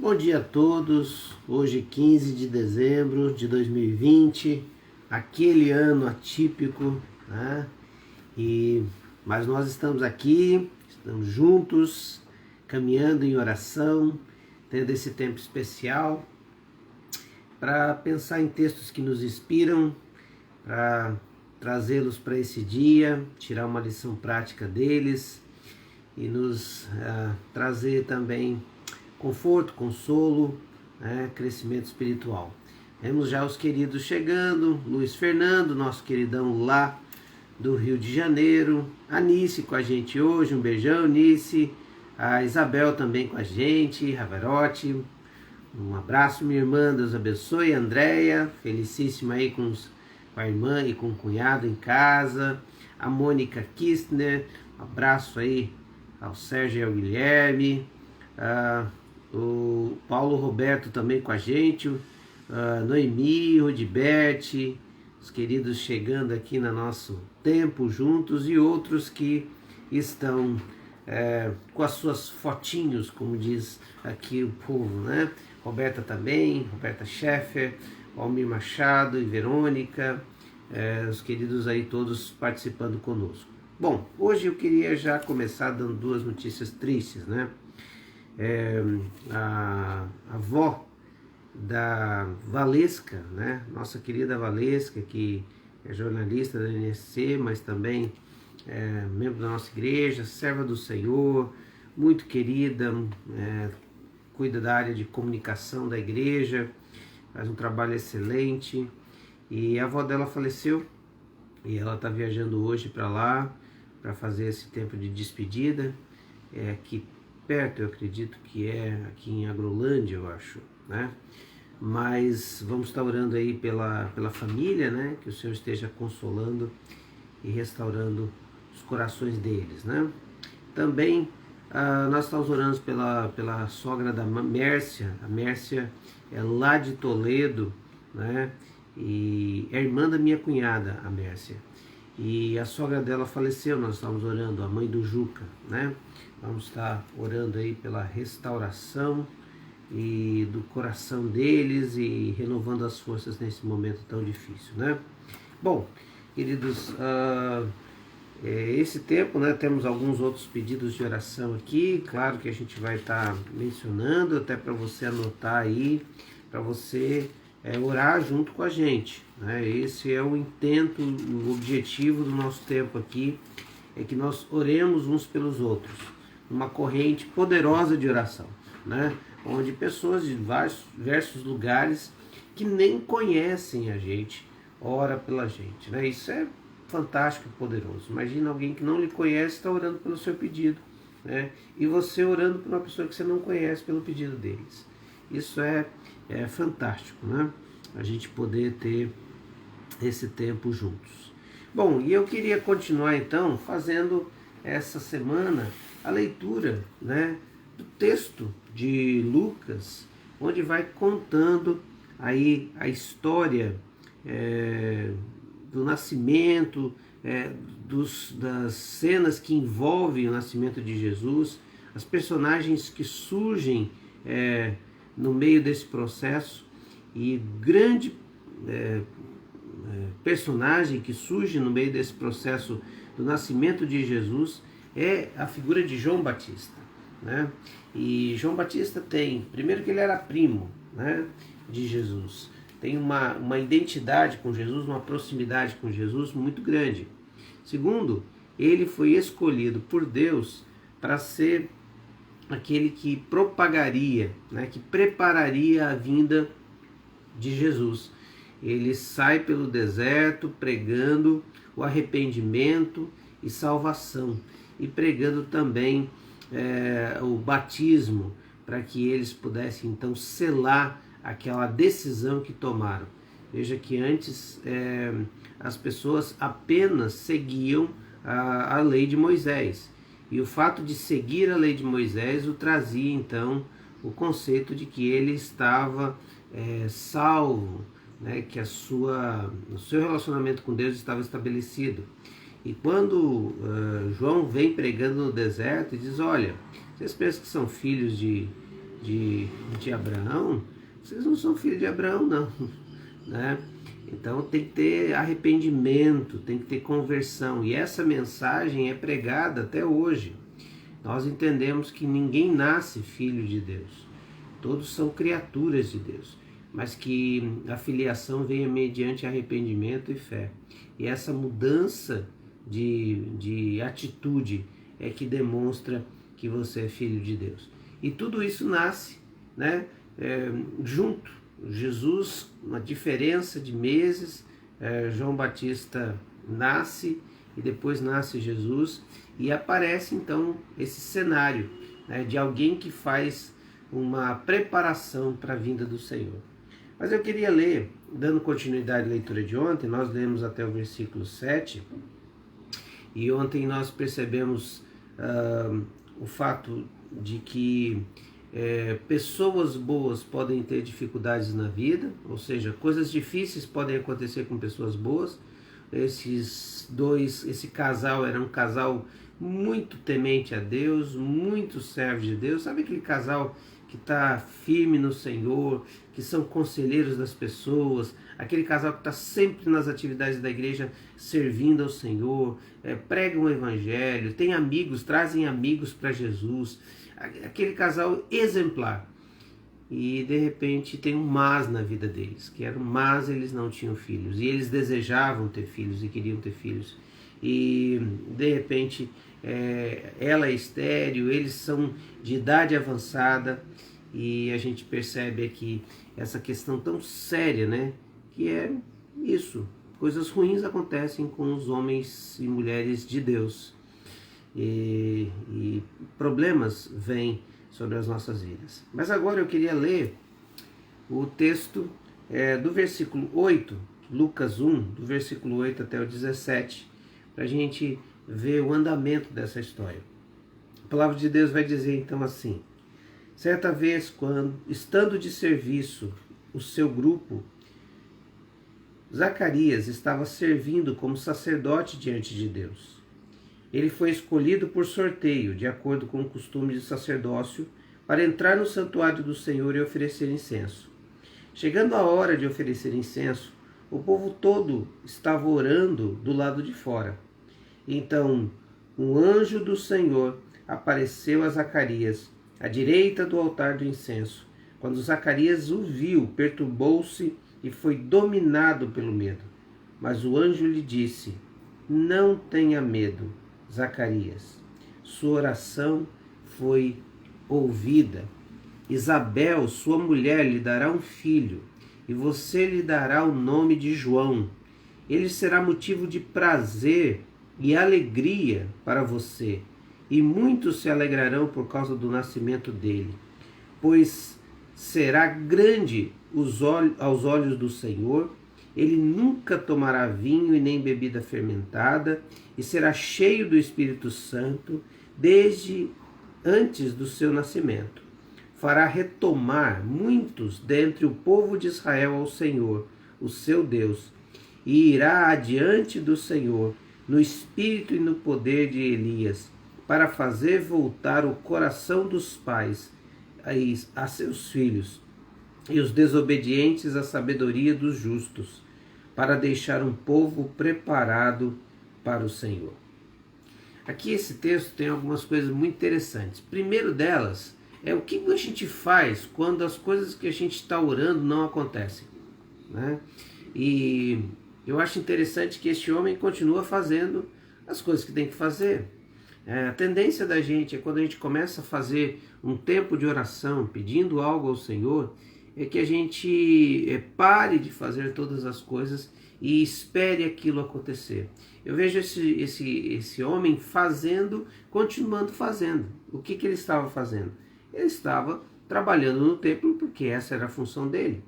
Bom dia a todos, hoje 15 de dezembro de 2020, aquele ano atípico, né? Mas nós estamos aqui, estamos juntos, caminhando em oração, tendo esse tempo especial para pensar em textos que nos inspiram, para trazê-los para esse dia, tirar uma lição prática deles e nos trazer também conforto, consolo, crescimento espiritual. Temos já os queridos chegando, Luiz Fernando, nosso queridão lá do Rio de Janeiro, a Nice com a gente hoje, um beijão Nice, a Isabel também com a gente, Ravarotti, um abraço minha irmã, Deus abençoe, Andréia, felicíssima aí com a irmã e com o cunhado em casa, a Mônica Kistner, um abraço aí ao Sérgio e ao Guilherme, o Paulo Roberto também com a gente, Noemi, Rodiberte, os queridos chegando aqui no nosso tempo juntos e outros que estão com as suas fotinhos, como diz aqui o povo, né? Roberta também, Roberta Scheffer, Almir Machado e Verônica, os queridos aí todos participando conosco. Bom, hoje eu queria já começar dando duas notícias tristes, né? A avó da Valesca, né? Nossa querida Valesca, que é jornalista da NSC, mas também membro da nossa igreja, serva do Senhor, muito querida, cuida da área de comunicação da igreja, faz um trabalho excelente, e a avó dela faleceu, e ela está viajando hoje para lá, para fazer esse tempo de despedida, aqui perto, eu acredito que é aqui em Agrolândia, eu acho, né? Mas vamos estar orando aí pela família, né? Que o Senhor esteja consolando e restaurando os corações deles, né? Também nós estamos orando pela sogra da Mércia. A Mércia é lá de Toledo, né? E é irmã da minha cunhada, a Mércia. E a sogra dela faleceu, nós estamos orando, a mãe do Juca, né? Vamos estar orando aí pela restauração e do coração deles e renovando as forças nesse momento tão difícil, né? Bom, queridos, esse tempo, né, temos alguns outros pedidos de oração aqui, claro que a gente vai estar mencionando, até para você anotar aí, para você orar junto com a gente, né? Esse é o intento, o objetivo do nosso tempo aqui, é que nós oremos uns pelos outros, uma corrente poderosa de oração, né? Onde pessoas de diversos lugares que nem conhecem a gente, ora pela gente, né? Isso é fantástico e poderoso. Imagina alguém que não lhe conhece está orando pelo seu pedido, né? E você orando por uma pessoa que você não conhece pelo pedido deles. Isso é fantástico, né? A gente poder ter esse tempo juntos. Bom, e eu queria continuar então fazendo essa semana a leitura, né, do texto de Lucas, onde vai contando aí a história do nascimento, das cenas que envolvem o nascimento de Jesus, as personagens que surgem no meio desse processo, e grande personagem que surge no meio desse processo do nascimento de Jesus é a figura de João Batista, né? E João Batista tem, primeiro que ele era primo, né, de Jesus, tem uma identidade com Jesus, uma proximidade com Jesus muito grande. Segundo, ele foi escolhido por Deus para ser aquele que propagaria, né, que prepararia a vinda de Jesus. Ele sai pelo deserto pregando o arrependimento e salvação, e pregando também o batismo, para que eles pudessem então selar aquela decisão que tomaram. Veja que antes as pessoas apenas seguiam a lei de Moisés, e o fato de seguir a lei de Moisés o trazia então o conceito de que ele estava salvo, né, que o seu relacionamento com Deus estava estabelecido. E quando João vem pregando no deserto e diz, olha, vocês pensam que são filhos de de Abraão, vocês não são filhos de Abraão, não. Né? Então tem que ter arrependimento, tem que ter conversão. E essa mensagem é pregada até hoje. Nós entendemos que ninguém nasce filho de Deus. Todos são criaturas de Deus. Mas que a filiação venha mediante arrependimento e fé. E essa mudança de atitude é que demonstra que você é filho de Deus. E tudo isso nasce, né, junto. Jesus, uma diferença de meses, João Batista nasce e depois nasce Jesus, e aparece então esse cenário, né, de alguém que faz uma preparação para a vinda do Senhor. Mas eu queria ler, dando continuidade à leitura de ontem, nós lemos até o versículo 7, e ontem nós percebemos o fato de que pessoas boas podem ter dificuldades na vida, ou seja, coisas difíceis podem acontecer com pessoas boas. Esse casal era um casal muito temente a Deus, muito servo de Deus. Sabe aquele casal que está firme no Senhor, que são conselheiros das pessoas, aquele casal que está sempre nas atividades da igreja servindo ao Senhor, pregam o Evangelho, tem amigos, trazem amigos para Jesus, aquele casal exemplar. E de repente tem um mas na vida deles, que era um mas, eles não tinham filhos, e eles desejavam ter filhos e queriam ter filhos, e de repente ela é estéril, eles são de idade avançada, e a gente percebe aqui essa questão tão séria, né, que é isso, coisas ruins acontecem com os homens e mulheres de Deus, e problemas vêm sobre as nossas vidas. Mas agora eu queria ler o texto do versículo 8, Lucas 1, do versículo 8 até o 17, para a gente ver o andamento dessa história. A palavra de Deus vai dizer então assim: certa vez, quando, estando de serviço o seu grupo, Zacarias estava servindo como sacerdote diante de Deus. Ele foi escolhido por sorteio, de acordo com o costume de sacerdócio, para entrar no santuário do Senhor e oferecer incenso. Chegando a hora de oferecer incenso, o povo todo estava orando do lado de fora. Então, um anjo do Senhor apareceu a Zacarias, à direita do altar do incenso. Quando Zacarias o viu, perturbou-se e foi dominado pelo medo. Mas o anjo lhe disse: não tenha medo, Zacarias. Sua oração foi ouvida. Isabel, sua mulher, lhe dará um filho, e você lhe dará o nome de João. Ele será motivo de prazer e alegria para você, e muitos se alegrarão por causa do nascimento dele, pois será grande aos olhos do Senhor. Ele nunca tomará vinho e nem bebida fermentada, e será cheio do Espírito Santo desde antes do seu nascimento. Fará retomar muitos dentre o povo de Israel ao Senhor, o seu Deus, e irá adiante do Senhor no espírito e no poder de Elias, para fazer voltar o coração dos pais a seus filhos, e os desobedientes à sabedoria dos justos, para deixar um povo preparado para o Senhor. Aqui esse texto tem algumas coisas muito interessantes. Primeiro delas é o que a gente faz quando as coisas que a gente está orando não acontecem, né? E eu acho interessante que este homem continua fazendo as coisas que tem que fazer. A tendência da gente é quando a gente começa a fazer um tempo de oração, pedindo algo ao Senhor, é que a gente pare de fazer todas as coisas e espere aquilo acontecer. Eu vejo esse homem fazendo, continuando fazendo. O que ele estava fazendo? Ele estava trabalhando no templo porque essa era a função dele.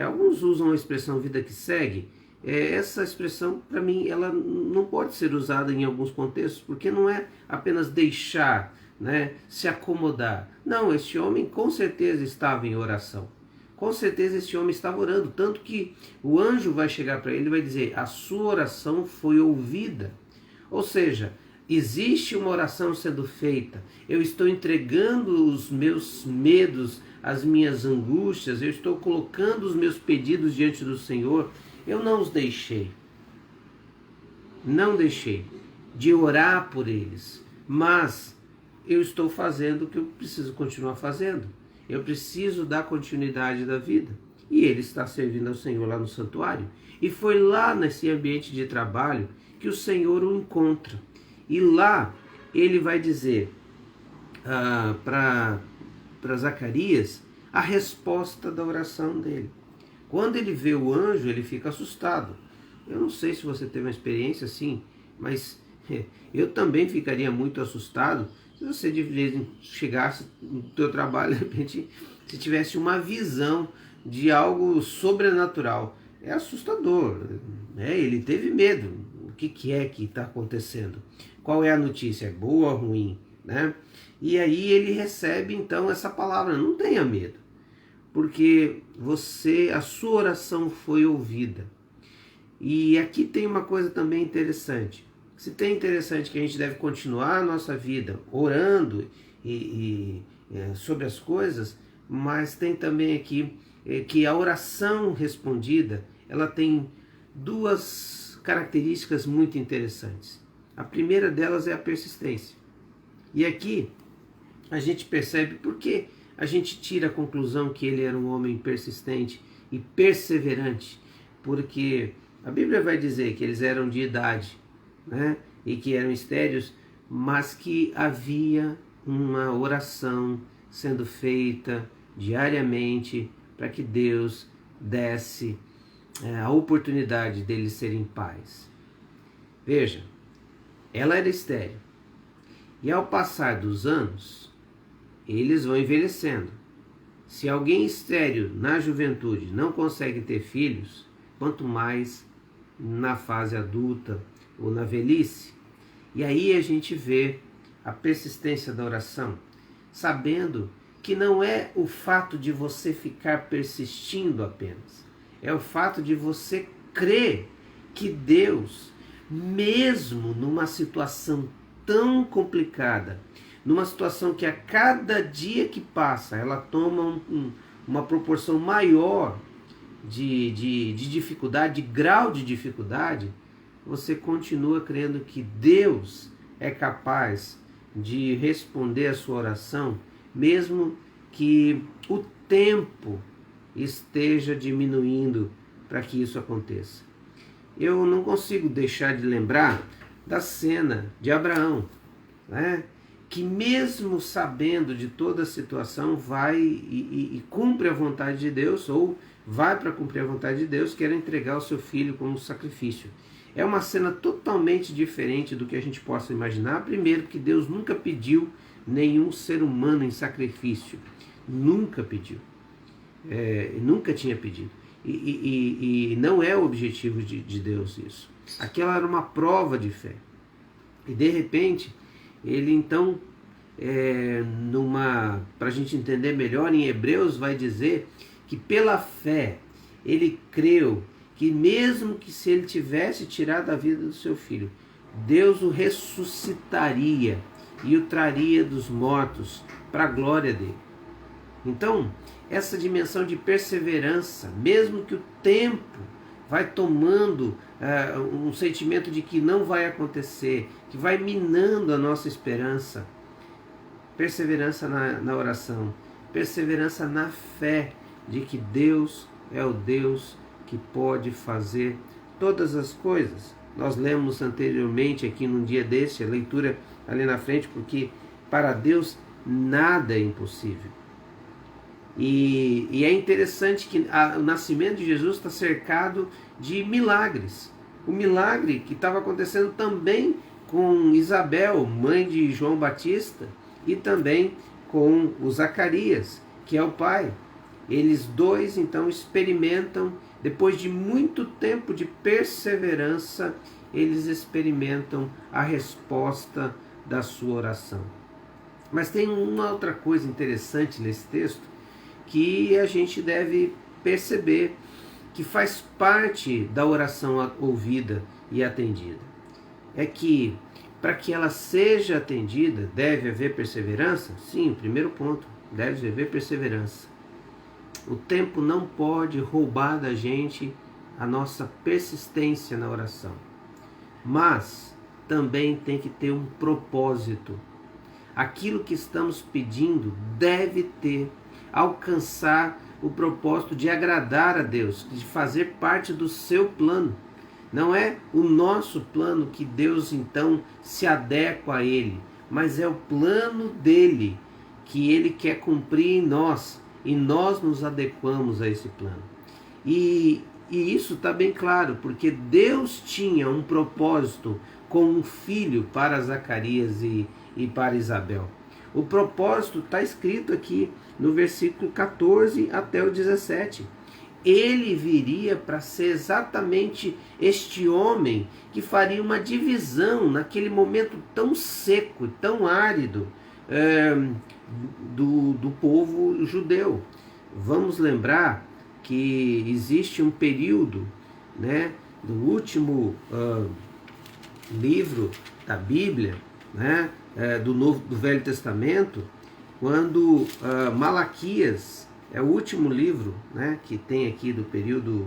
Alguns usam a expressão vida que segue. Essa expressão, para mim, ela não pode ser usada em alguns contextos, porque não é apenas deixar, né, se acomodar. Não, este homem com certeza estava em oração. Com certeza este homem estava orando, tanto que o anjo vai chegar para ele e vai dizer: a sua oração foi ouvida. Ou seja, existe uma oração sendo feita, eu estou entregando os meus medos, as minhas angústias, eu estou colocando os meus pedidos diante do Senhor, eu não os deixei. Não deixei de orar por eles, mas eu estou fazendo o que eu preciso continuar fazendo. Eu preciso dar continuidade da vida. E ele está servindo ao Senhor lá no santuário. E foi lá nesse ambiente de trabalho que o Senhor o encontra. E lá ele vai dizer para Zacarias a resposta da oração dele. Quando ele vê o anjo, ele fica assustado. Eu não sei se você teve uma experiência assim, mas eu também ficaria muito assustado se você de vez chegasse no teu trabalho, de repente, se tivesse uma visão de algo sobrenatural. É assustador, né? Ele teve medo. O que é que está acontecendo? Qual é a notícia? É boa ou ruim? Né? E aí ele recebe então essa palavra, não tenha medo, porque a sua oração foi ouvida. E aqui tem uma coisa também interessante. Se tem interessante que a gente deve continuar a nossa vida orando sobre as coisas, mas tem também aqui que a oração respondida, ela tem duas características muito interessantes. A primeira delas é a persistência. E aqui a gente percebe por que a gente tira a conclusão que ele era um homem persistente e perseverante, porque a Bíblia vai dizer que eles eram de idade, né? E que eram estéreos, mas que havia uma oração sendo feita diariamente para que Deus desse a oportunidade deles serem pais. Veja, ela era estéril. E ao passar dos anos, eles vão envelhecendo. Se alguém estéril na juventude não consegue ter filhos, quanto mais na fase adulta ou na velhice. E aí a gente vê a persistência da oração, sabendo que não é o fato de você ficar persistindo apenas, é o fato de você crer que Deus, mesmo numa situação tão complicada, numa situação que a cada dia que passa ela toma uma proporção maior de dificuldade, de grau de dificuldade, você continua crendo que Deus é capaz de responder a sua oração, mesmo que o tempo esteja diminuindo para que isso aconteça. Eu não consigo deixar de lembrar da cena de Abraão, né? Que mesmo sabendo de toda a situação, vai e cumpre a vontade de Deus, ou vai para cumprir a vontade de Deus, que era entregar o seu filho como sacrifício. É uma cena totalmente diferente do que a gente possa imaginar. Primeiro, que Deus nunca pediu nenhum ser humano em sacrifício. Nunca pediu. Nunca tinha pedido. E não é o objetivo de Deus isso. Aquela era uma prova de fé. E de repente, ele então, para a gente entender melhor, em Hebreus vai dizer que pela fé ele creu que mesmo que se ele tivesse tirado a vida do seu filho, Deus o ressuscitaria e o traria dos mortos para a glória dele. Então, essa dimensão de perseverança, mesmo que o tempo vai tomando um sentimento de que não vai acontecer, que vai minando a nossa esperança, perseverança na oração, perseverança na fé de que Deus é o Deus que pode fazer todas as coisas. Nós lemos anteriormente aqui num dia desse, a leitura ali na frente, porque para Deus nada é impossível. E é interessante que o nascimento de Jesus está cercado de milagres. O milagre que estava acontecendo também com Isabel, mãe de João Batista, e também com o Zacarias, que é o pai. Eles dois então experimentam, depois de muito tempo de perseverança, eles experimentam a resposta da sua oração. Mas tem uma outra coisa interessante nesse texto que a gente deve perceber, que faz parte da oração ouvida e atendida. É que para que ela seja atendida, deve haver perseverança? Sim, primeiro ponto, deve haver perseverança. O tempo não pode roubar da gente a nossa persistência na oração, mas também tem que ter um propósito. Aquilo que estamos pedindo deve alcançar o propósito de agradar a Deus, de fazer parte do seu plano. Não é o nosso plano que Deus então se adequa a ele, mas é o plano dele que ele quer cumprir em nós, e nós nos adequamos a esse plano. E isso está bem claro, porque Deus tinha um propósito com um filho para Zacarias e para Isabel. O propósito está escrito aqui no versículo 14 até o 17. Ele viria para ser exatamente este homem que faria uma divisão naquele momento tão seco, tão árido do povo judeu. Vamos lembrar que existe um período, né, do último livro da Bíblia, né, do Velho Testamento, quando Malaquias é o último livro, né, que tem aqui do período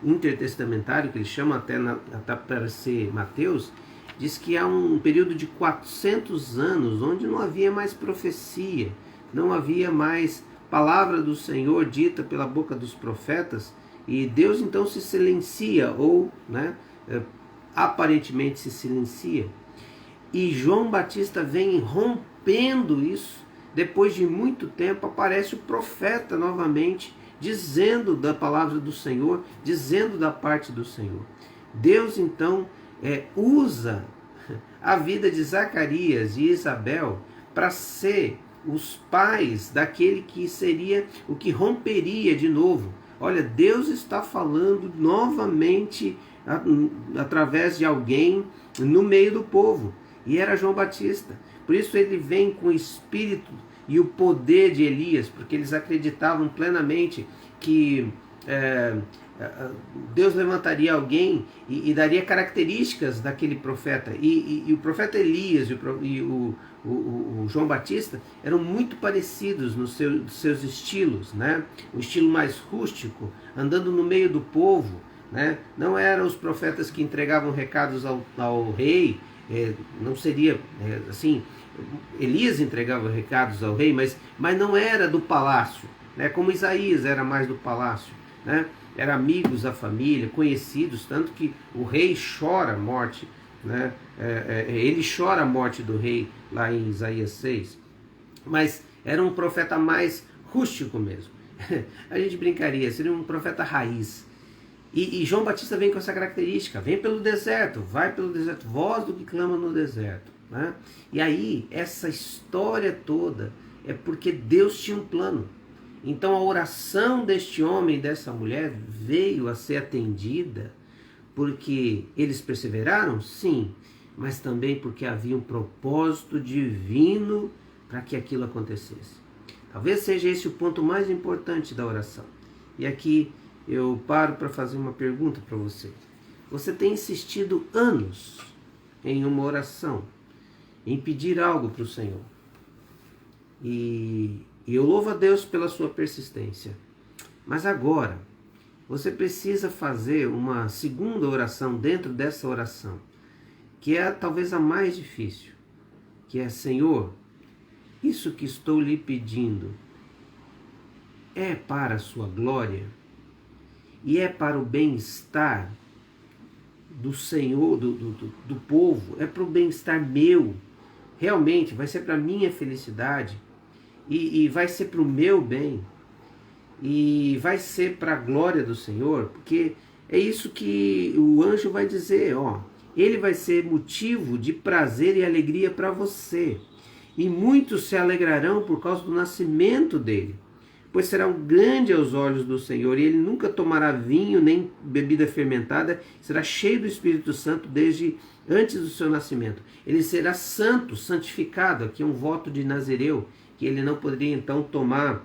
intertestamentário, que eles chamam até para ser Mateus, diz que há um período de 400 anos onde não havia mais profecia, não havia mais palavra do Senhor dita pela boca dos profetas, e Deus então se silencia, ou aparentemente se silencia. E João Batista vem rompendo isso. Depois de muito tempo aparece o profeta novamente, dizendo da palavra do Senhor, dizendo da parte do Senhor. Deus então usa a vida de Zacarias e Isabel para ser os pais daquele que seria o que romperia de novo. Olha, Deus está falando novamente através de alguém no meio do povo, e era João Batista. Por isso ele vem com o espírito e o poder de Elias, porque eles acreditavam plenamente que Deus levantaria alguém e daria características daquele profeta. E o profeta Elias e o João Batista eram muito parecidos nos seus estilos, né? Um estilo mais rústico, andando no meio do povo, né? Não eram os profetas que entregavam recados ao rei, não seria assim. Elias entregava recados ao rei, mas não era do palácio, né? Como Isaías era mais do palácio, né? Eram amigos da família, conhecidos, tanto que o rei chora a morte, né? Ele chora a morte do rei lá em Isaías 6, mas era um profeta mais rústico mesmo. A gente brincaria, seria um profeta raiz. E João Batista vem com essa característica, vem pelo deserto, vai pelo deserto, voz do que clama no deserto, né? E aí, essa história toda é porque Deus tinha um plano. Então a oração deste homem e dessa mulher veio a ser atendida porque eles perseveraram? Sim, mas também porque havia um propósito divino para que aquilo acontecesse. Talvez seja esse o ponto mais importante da oração. E aqui eu paro para fazer uma pergunta para você. Você tem insistido anos em uma oração, em pedir algo para o Senhor. E eu louvo a Deus pela sua persistência. Mas agora, você precisa fazer uma segunda oração dentro dessa oração, que é talvez a mais difícil, que é: Senhor, isso que estou lhe pedindo é para a sua glória? E é para o bem-estar do Senhor, do povo? É para o bem-estar meu? Realmente vai ser para a minha felicidade? E vai ser para o meu bem? E vai ser para a glória do Senhor? Porque é isso que o anjo vai dizer, ó. Ele vai ser motivo de prazer e alegria para você. E muitos se alegrarão por causa do nascimento dele, pois será um grande aos olhos do Senhor, e ele nunca tomará vinho nem bebida fermentada, será cheio do Espírito Santo desde antes do seu nascimento. Ele será santo, santificado, aqui é um voto de Nazireu, que ele não poderia então tomar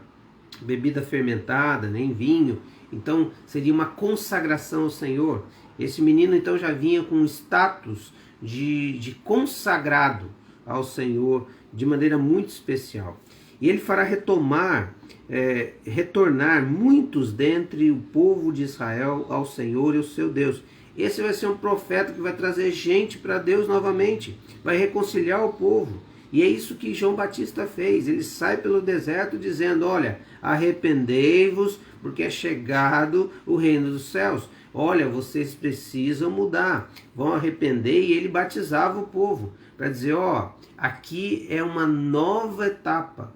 bebida fermentada, nem vinho. Então seria uma consagração ao Senhor. Esse menino então já vinha com um status de consagrado ao Senhor de maneira muito especial. E ele fará retornar muitos dentre o povo de Israel ao Senhor e ao seu Deus. Esse vai ser um profeta que vai trazer gente para Deus novamente, vai reconciliar o povo. E é isso que João Batista fez. Ele sai pelo deserto dizendo: olha, arrependei-vos, porque é chegado o reino dos céus. Olha, vocês precisam mudar, vão arrepender. E ele batizava o povo para dizer: ó, aqui é uma nova etapa.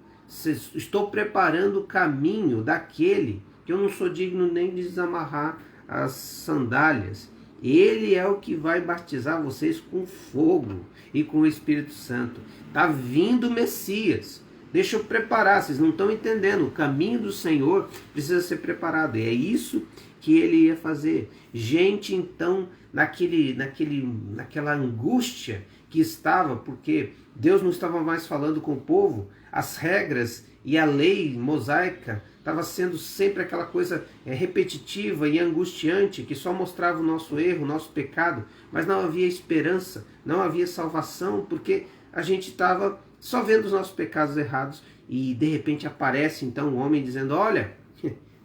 Estou preparando o caminho daquele que eu não sou digno nem de desamarrar as sandálias. Ele é o que vai batizar vocês com fogo e com o Espírito Santo. Está vindo o Messias. Deixa eu preparar, vocês não estão entendendo. O caminho do Senhor precisa ser preparado. E é isso que ele ia fazer. Gente, então, naquela angústia que estava, porque Deus não estava mais falando com o povo, as regras e a lei mosaica estava sendo sempre aquela coisa repetitiva e angustiante, que só mostrava o nosso erro, o nosso pecado, mas não havia esperança, não havia salvação, porque a gente estava só vendo os nossos pecados errados, e de repente aparece então um homem dizendo: olha,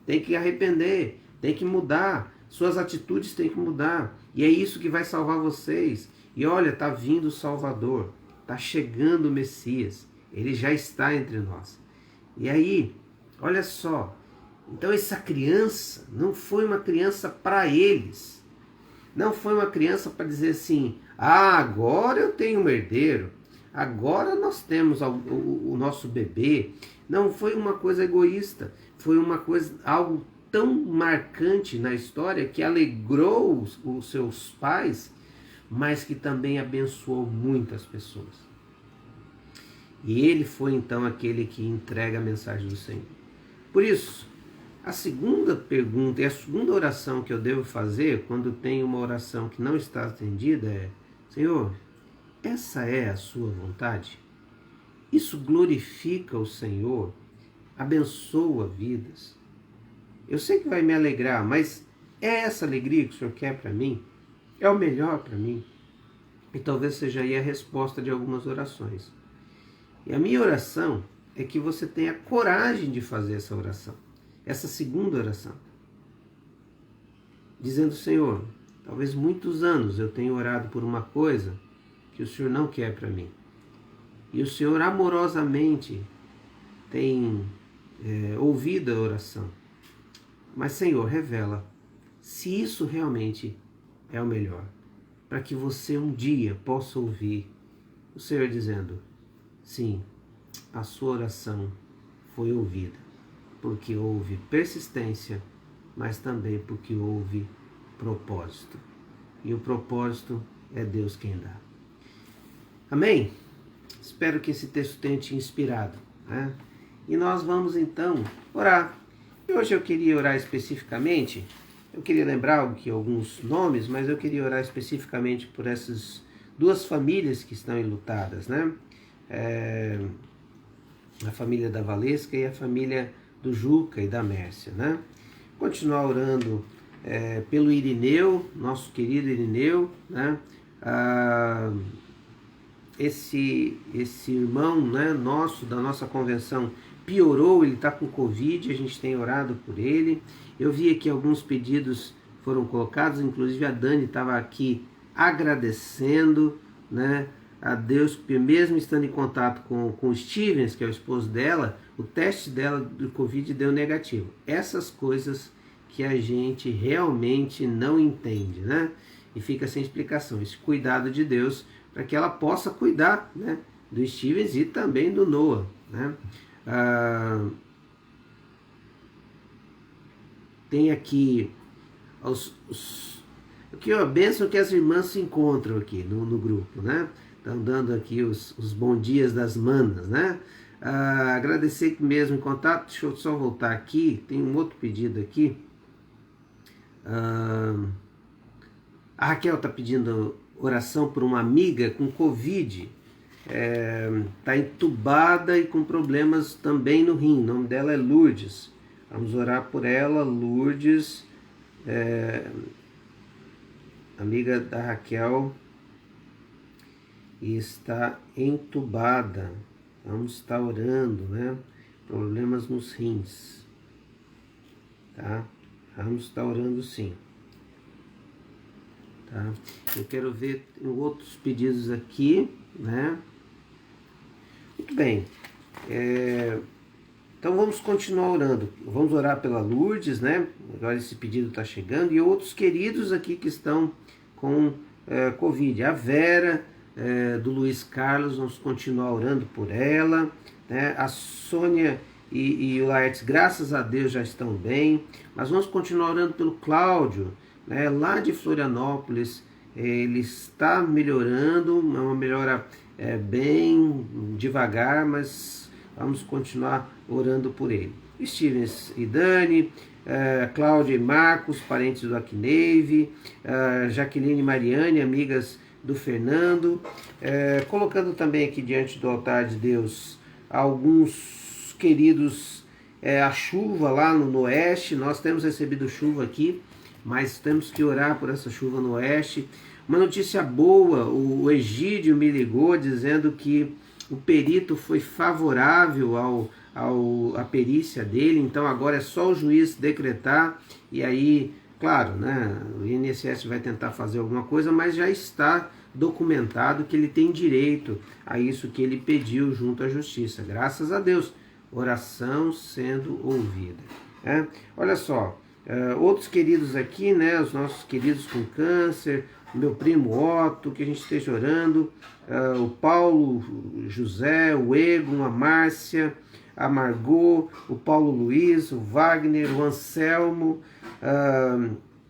tem que arrepender, tem que mudar, suas atitudes têm que mudar, e é isso que vai salvar vocês. E olha, está vindo o Salvador, está chegando o Messias, ele já está entre nós. E aí, olha só, então essa criança não foi uma criança para eles, não foi uma criança para dizer assim: ah, agora eu tenho um herdeiro, agora nós temos o nosso bebê. Não foi uma coisa egoísta, foi uma coisa, algo tão marcante na história que alegrou os seus pais, mas que também abençoou muitas pessoas. E ele foi então aquele que entrega a mensagem do Senhor. Por isso, a segunda pergunta e a segunda oração que eu devo fazer quando tenho uma oração que não está atendida é: Senhor, essa é a sua vontade? Isso glorifica o Senhor? Abençoa vidas? Eu sei que vai me alegrar, mas é essa alegria que o Senhor quer para mim? É o melhor para mim? E talvez seja aí a resposta de algumas orações. E a minha oração é que você tenha coragem de fazer essa oração, essa segunda oração. Dizendo: Senhor, talvez muitos anos eu tenha orado por uma coisa que o Senhor não quer para mim. E o Senhor amorosamente tem ouvido a oração. Mas, Senhor, revela se isso realmente é o melhor, para que você um dia possa ouvir o Senhor dizendo: sim, a sua oração foi ouvida, porque houve persistência, mas também porque houve propósito. E o propósito é Deus quem dá. Amém? Espero que esse texto tenha te inspirado, né? E nós vamos então orar. E hoje eu queria orar especificamente, eu queria lembrar alguns nomes, mas eu queria orar especificamente por essas duas famílias que estão enlutadas, né? A família da Valesca e a família do Juca e da Mércia, né? Continuar orando pelo Irineu, nosso querido Irineu, né? Esse irmão, né, nosso, da nossa convenção, piorou, ele está com Covid, a gente tem orado por ele. Eu vi aqui alguns pedidos foram colocados, inclusive a Dani estava aqui agradecendo, né, a Deus, porque mesmo estando em contato com o Stevens, que é o esposo dela, o teste dela do Covid deu negativo. Essas coisas que a gente realmente não entende, né? E fica sem explicação. Esse cuidado de Deus para que ela possa cuidar, né, do Stevens e também do Noah, né? Tem aqui aqui a bênção que as irmãs se encontram aqui no grupo, né? Estão dando aqui os bons dias das manas, né? Agradecer mesmo em contato. Deixa eu só voltar aqui, tem um outro pedido aqui. A Raquel está pedindo oração por uma amiga com Covid, está entubada e com problemas também no rim. O nome dela é Lourdes. Vamos orar por ela, Lourdes. amiga da Raquel está entubada. Vamos estar orando, né? Problemas nos rins, tá? Vamos estar orando sim, tá? Eu quero ver outros pedidos aqui, né? Muito bem. Então vamos continuar orando. Vamos orar pela Lourdes, né? Agora esse pedido está chegando. E outros queridos aqui que estão com Covid. A Vera, do Luiz Carlos, vamos continuar orando por ela. Né? A Sônia e o Laertes, graças a Deus, já estão bem. Mas vamos continuar orando pelo Cláudio, né? Lá de Florianópolis. Ele está melhorando, é uma melhora bem devagar, mas vamos continuar orando por ele. Stevens e Dani, Cláudia e Marcos, parentes do Acneive, Jaqueline e Mariane, amigas do Fernando, colocando também aqui diante do altar de Deus alguns queridos, a chuva lá no oeste. Nós temos recebido chuva aqui, mas temos que orar por essa chuva no oeste. Uma notícia boa, o Egídio me ligou dizendo que o perito foi favorável à perícia dele, então agora é só o juiz decretar, e aí, claro, né, o INSS vai tentar fazer alguma coisa, mas já está documentado que ele tem direito a isso que ele pediu junto à justiça. Graças a Deus, oração sendo ouvida. Né? Olha só, outros queridos aqui, né, os nossos queridos com câncer, meu primo Otto, que a gente esteja orando, o Paulo José, o Egon, a Márcia, a Margot, o Paulo Luiz, o Wagner, o Anselmo,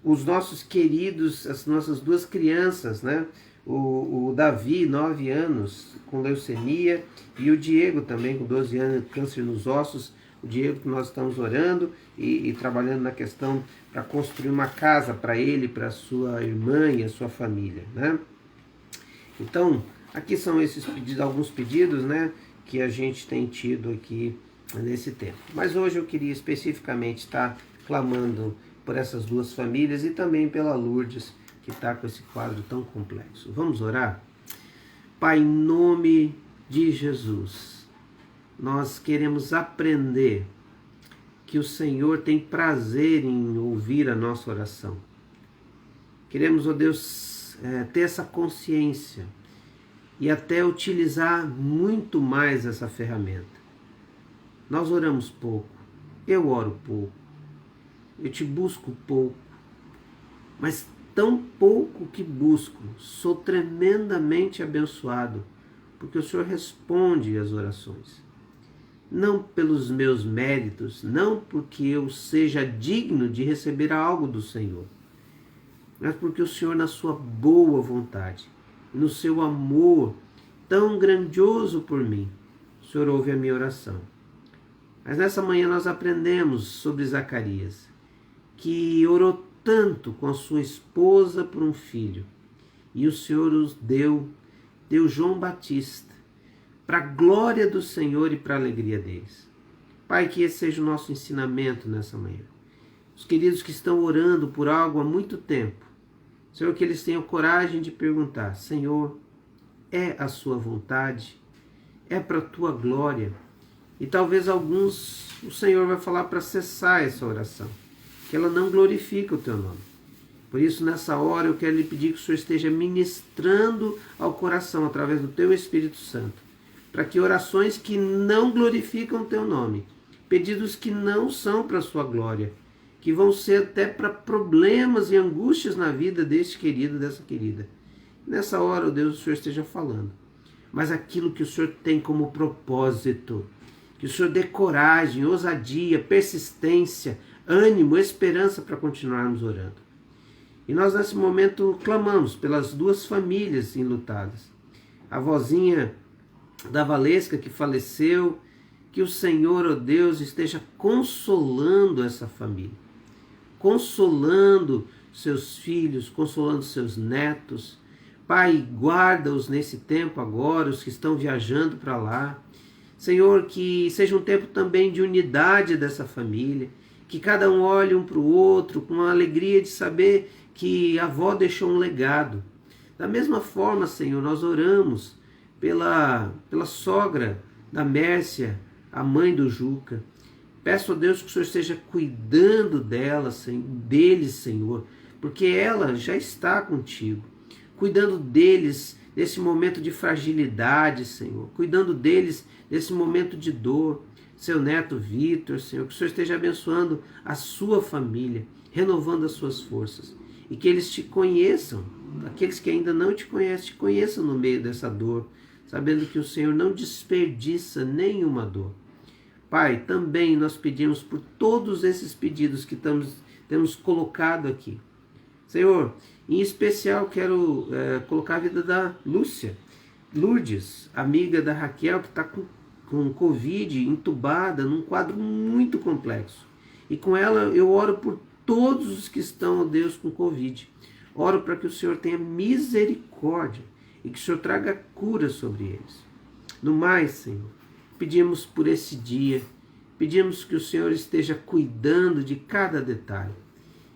os nossos queridos, as nossas duas crianças, né? O Davi, 9 anos, com leucemia, e o Diego também, com 12 anos, câncer nos ossos. O Diego, que nós estamos orando e trabalhando na questão para construir uma casa para ele, para sua irmã e a sua família, né? Então, aqui são esses pedidos, alguns pedidos, né, que a gente tem tido aqui nesse tempo. Mas hoje eu queria especificamente estar clamando por essas duas famílias e também pela Lourdes, que está com esse quadro tão complexo. Vamos orar? Pai, em nome de Jesus, nós queremos aprender que o Senhor tem prazer em ouvir a nossa oração. Queremos, ó Deus, ter essa consciência e até utilizar muito mais essa ferramenta. Nós oramos pouco, eu oro pouco, eu te busco pouco, mas tão pouco que busco, sou tremendamente abençoado, porque o Senhor responde às orações. Não pelos meus méritos, não porque eu seja digno de receber algo do Senhor, mas porque o Senhor, na sua boa vontade, no seu amor tão grandioso por mim, o Senhor ouve a minha oração. Mas nessa manhã nós aprendemos sobre Zacarias, que orou tanto com a sua esposa por um filho, e o Senhor os deu João Batista, para a glória do Senhor e para a alegria deles. Pai, que esse seja o nosso ensinamento nessa manhã. Os queridos que estão orando por algo há muito tempo, Senhor, que eles tenham coragem de perguntar: Senhor, é a sua vontade? É para a tua glória? E talvez alguns o Senhor vai falar para cessar essa oração, que ela não glorifica o teu nome. Por isso, nessa hora, eu quero lhe pedir que o Senhor esteja ministrando ao coração, através do teu Espírito Santo, para que orações que não glorificam o teu nome, pedidos que não são para a sua glória, que vão ser até para problemas e angústias na vida deste querido, dessa querida. Nessa hora, ó Deus, o Senhor esteja falando, mas aquilo que o Senhor tem como propósito, que o Senhor dê coragem, ousadia, persistência, ânimo, esperança para continuarmos orando. E nós nesse momento clamamos pelas duas famílias enlutadas. A vozinha da Valesca que faleceu, que o Senhor, ó Deus, esteja consolando essa família, consolando seus filhos, consolando seus netos. Pai, guarda-os nesse tempo agora, os que estão viajando para lá. Senhor, que seja um tempo também de unidade dessa família, que cada um olhe um para o outro com a alegria de saber que a avó deixou um legado. Da mesma forma, Senhor, nós oramos pela sogra da Mércia, a mãe do Juca. Peço a Deus que o Senhor esteja cuidando dela, deles, Senhor, porque ela já está contigo, cuidando deles nesse momento de fragilidade, Senhor, cuidando deles nesse momento de dor. Seu neto Vitor, Senhor, que o Senhor esteja abençoando a sua família, renovando as suas forças, e que eles te conheçam, aqueles que ainda não te conheçam no meio dessa dor, sabendo que o Senhor não desperdiça nenhuma dor. Pai, também nós pedimos por todos esses pedidos que temos colocado aqui. Senhor, em especial quero colocar a vida da Lúcia, Lourdes, amiga da Raquel, que está com Covid, entubada, num quadro muito complexo. E com ela eu oro por todos os que estão, ó Deus, com Covid. Oro para que o Senhor tenha misericórdia e que o Senhor traga cura sobre eles. No mais, Senhor, pedimos por esse dia, pedimos que o Senhor esteja cuidando de cada detalhe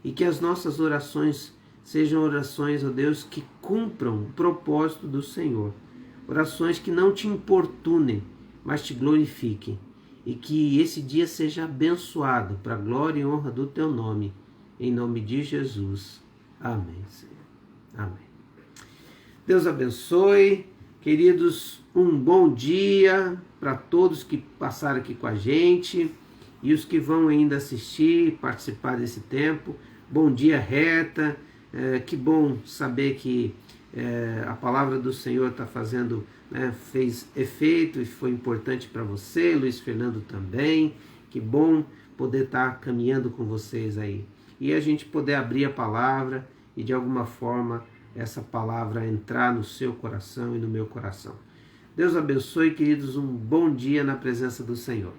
e que as nossas orações sejam orações, ó Deus, que cumpram o propósito do Senhor. Orações que não te importunem, mas te glorifiquem. E que esse dia seja abençoado para a glória e honra do teu nome. Em nome de Jesus. Amém, Senhor. Amém. Deus abençoe. Queridos, um bom dia para todos que passaram aqui com a gente e os que vão ainda assistir, participar desse tempo. Bom dia, Reta. Que bom saber que a palavra do Senhor está fazendo, fez efeito e foi importante para você, Luiz Fernando também. Que bom poder estar caminhando com vocês aí. E a gente poder abrir a palavra e de alguma forma essa palavra entrar no seu coração e no meu coração. Deus abençoe, queridos, um bom dia na presença do Senhor.